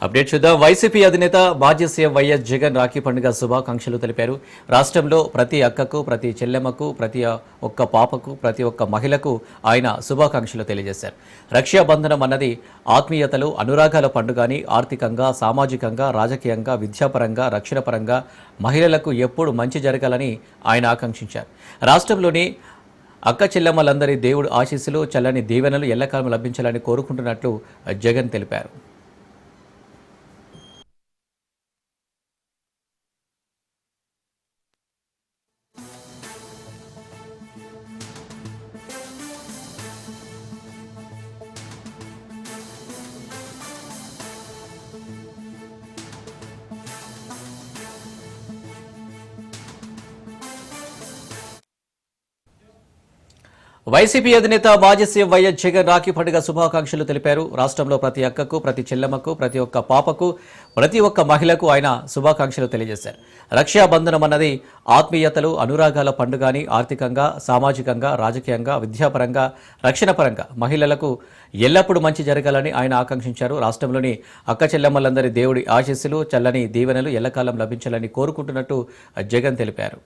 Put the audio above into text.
Update చూద్దాం. YCP అధినేత మాజీ సీఎం వైఎస్ జగన్ రాఖీ పండుగ శుభాకాంక్షలు తెలిపారు. రాష్ట్రంలో ప్రతి అక్కకు, ప్రతి చెల్లెమ్మకు, ప్రతి ఒక్క పాపకు, ప్రతి ఒక్క మహిళకు ఆయన శుభాకాంక్షలు తెలియజేశారు. రక్షాబంధనం అన్నది ఆత్మీయతలు, అనురాగాల పండుగ అని, ఆర్థికంగా, సామాజికంగా, రాజకీయంగా, విద్యాపరంగా, రక్షణపరంగా మహిళలకు ఎప్పుడు మంచి జరగాలని ఆయన ఆకాంక్షించారు. రాష్ట్రంలోని అక్క చెల్లెమ్మలందరి దేవుడు ఆశీస్సులు, చల్లని దీవెనలు ఎల్లకాలం లభించాలని కోరుకుంటున్నట్లు జగన్ తెలిపారు. వైసీపీ అధినేత మాజీ సీఎం వైఎస్ జగన్ రాఖీ పండుగ శుభాకాంక్షలు తెలిపారు. రాష్ట్రంలో ప్రతి అక్కకు, ప్రతి చెల్లెమ్మకు, ప్రతి ఒక్క పాపకు, ప్రతి ఒక్క మహిళకు ఆయన శుభాకాంక్షలు తెలియజేశారు. రక్షాబంధనం అన్నది ఆత్మీయతలు, అనురాగాల పండుగ అని, ఆర్థికంగా, సామాజికంగా, రాజకీయంగా, విద్యాపరంగా, రక్షణపరంగా మహిళలకు ఎల్లప్పుడూ మంచి జరగాలని ఆయన ఆకాంక్షించారు. రాష్ట్రంలోని అక్క చెల్లెమ్మలందరి దేవుడి ఆశీస్సులు, చల్లని దీవెనలు ఎల్లకాలం లభించాలని కోరుకుంటున్నట్టు జగన్ తెలిపారు.